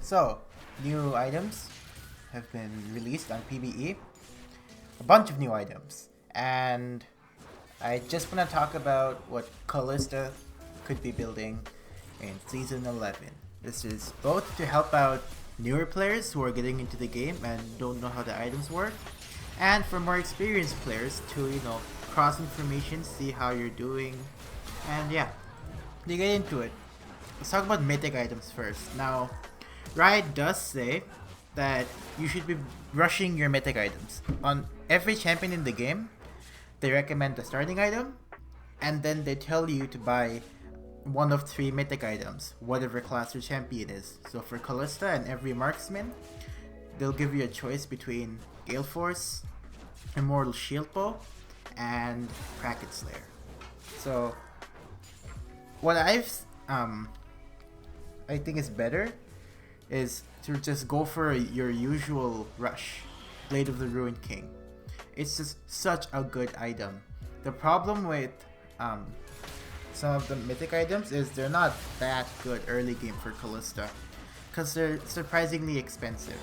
So, new items have been released on PvE. A bunch of new items. And I just want to talk about what Kalista could be building in Season 11. This is both to help out newer players who are getting into the game and don't know how the items work, and for more experienced players to, cross information, see how you're doing, and yeah, to get into it. Let's talk about Mythic items first. Now, Riot does say that you should be rushing your Mythic items. On every champion in the game, they recommend the starting item, and then they tell you to buy one of 3 Mythic items, whatever class your champion is. So for Kalista and every marksman, they'll give you a choice between Gale Force, Immortal Shield Bow, and Kraken Slayer. So what I think is better is to just go for your usual rush, Blade of the Ruined King. It's just such a good item. The problem with some of the Mythic items is they're not that good early game for Kalista, because they're surprisingly expensive.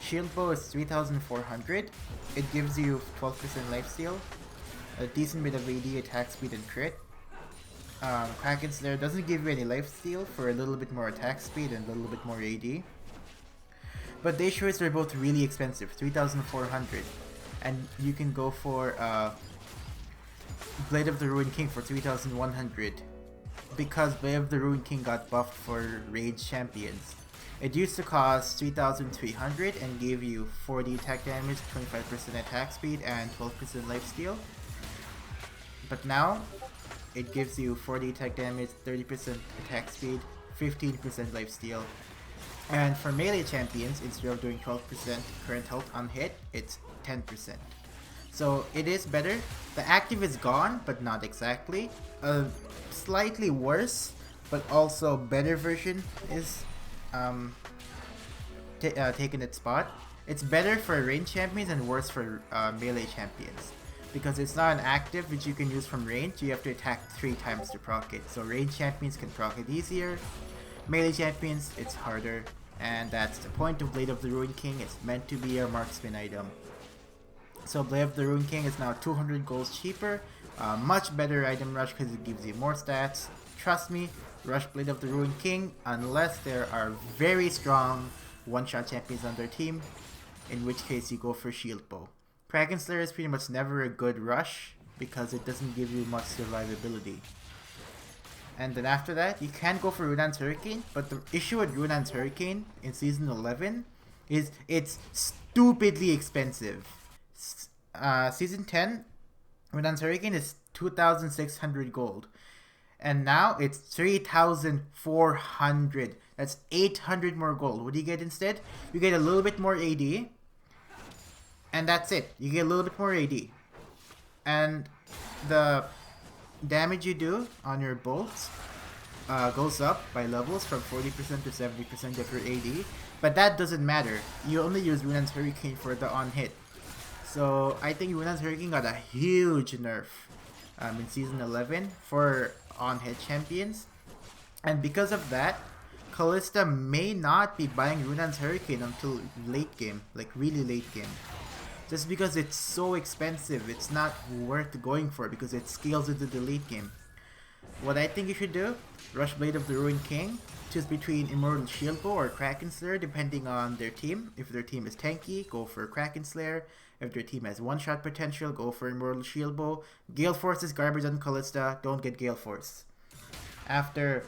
Shield Bow is 3,400. It gives you 12% lifesteal, a decent bit of AD, attack speed, and crit. Kraken Slayer doesn't give you any lifesteal for a little bit more attack speed and a little bit more AD. But they sure they're both really expensive, 3,400. And you can go for Blade of the Ruined King for 3,100, because Blade of the Ruined King got buffed for Rage champions. It used to cost 3,300 and gave you 40 attack damage, 25% attack speed, and 12% lifesteal. But now, it gives you 40 attack damage, 30% attack speed, 15% lifesteal. And for melee champions, instead of doing 12% current health on hit, it's 10%. So it is better. The active is gone, but not exactly. A slightly worse, but also better version is taking its spot. It's better for range champions and worse for melee champions, because it's not an active which you can use from range. You have to attack 3 times to proc it. So range champions can proc it easier. Melee champions, it's harder. And that's the point of Blade of the Ruined King. It's meant to be a marksman item. So Blade of the Ruined King is now 200 golds cheaper. Much better item rush because it gives you more stats. Trust me, rush Blade of the Ruined King unless there are very strong one-shot champions on their team, in which case you go for Shield Bow. Kraken Slayer is pretty much never a good rush because it doesn't give you much survivability. And then after that, you can go for Runan's Hurricane, but the issue with Runan's Hurricane in Season 11 is it's stupidly expensive. Season 10, Runan's Hurricane is 2,600 gold. And now it's 3,400. That's 800 more gold. What do you get instead? You get a little bit more AD. And that's it. You get a little bit more AD. And the damage you do on your bolts goes up by levels from 40% to 70% of your AD. But that doesn't matter. You only use Runan's Hurricane for the on-hit. So I think Runan's Hurricane got a huge nerf in Season 11 for on-hit champions. And because of that, Kalista may not be buying Runan's Hurricane until late game, like really late game. Just because it's so expensive, it's not worth going for because it scales into the late game. What I think you should do, rush Blade of the Ruined King, choose between Immortal Shield Bow or Kraken Slayer depending on their team. If their team is tanky, go for Kraken Slayer. If their team has one-shot potential, go for Immortal Shield Bow. Gale Force is garbage on Kalista, don't get Gale Force. After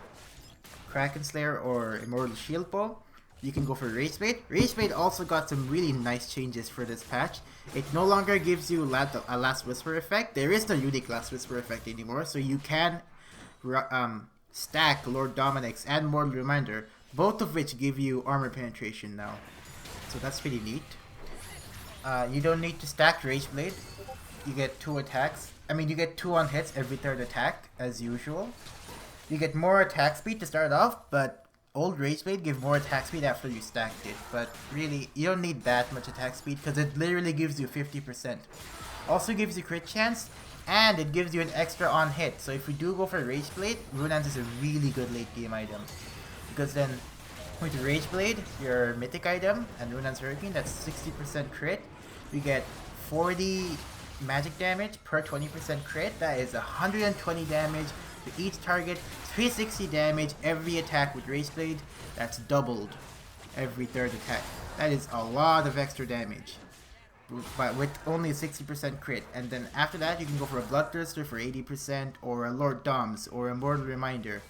Kraken Slayer or Immortal Shield Bow, you can go for Rageblade. Rageblade also got some really nice changes for this patch. It no longer gives you a Last Whisper effect. There is no unique Last Whisper effect anymore, so you can stack Lord Dominic's and Mortal Reminder, both of which give you armor penetration now. So that's pretty neat. You don't need to stack Rageblade. You get 2 attacks. You get 2 on hits every 3rd attack, as usual. You get more attack speed to start off, but old Rageblade give more attack speed after you stacked it. But really, you don't need that much attack speed because it literally gives you 50%. Also gives you crit chance, and it gives you an extra on hit. So if you do go for Rageblade, Runan's is a really good late game item. Because then With Rageblade, your Mythic item, and Runan's Hurricane, that's 60% crit. You get 40 magic damage per 20% crit. That is 120 damage to each target, 360 damage every attack with Rageblade. That's doubled every third attack. That is a lot of extra damage, but with only a 60% crit. And then after that, you can go for a Bloodthirster for 80%, or a Lord Doms, or a Mortal Reminder.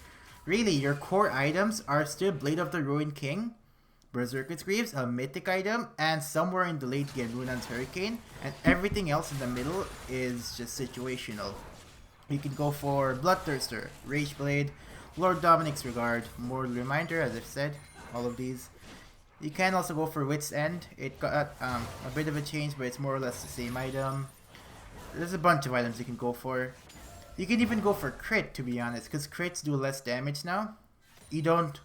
Really, your core items are still Blade of the Ruined King, Berserker's Greaves, a Mythic item, and somewhere in the late game, Runan's Hurricane, and everything else in the middle is just situational. You can go for Bloodthirster, Rageblade, Lord Dominic's Regard, Mortal Reminder, as I've said, all of these. You can also go for Wit's End. It got a bit of a change, but it's more or less the same item. There's a bunch of items you can go for. You can even go for crit, to be honest, because crits do less damage now. You don't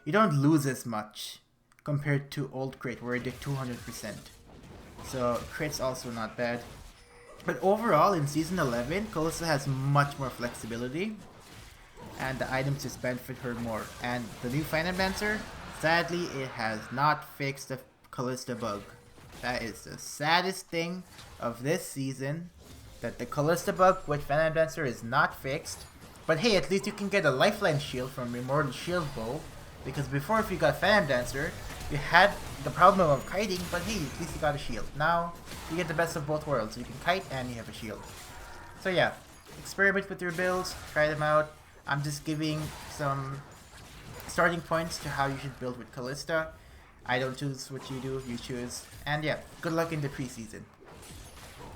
lose as much compared to old crit where it did 200%. So crit's also not bad. But overall, in Season 11, Kalista has much more flexibility, and the items just benefit her more. And the new Phantom Dancer, sadly, it has not fixed the Kalista bug. That is the saddest thing of this season, that the Kalista bug with Phantom Dancer is not fixed. But hey, at least you can get a lifeline shield from Immortal Shield Bow, because before, if you got Phantom Dancer, you had the problem of kiting, but hey, at least you got a shield. Now, you get the best of both worlds. You can kite and you have a shield. So yeah, experiment with your builds, try them out. I'm just giving some starting points to how you should build with Kalista. I don't choose what you do, you choose. And yeah, good luck in the preseason.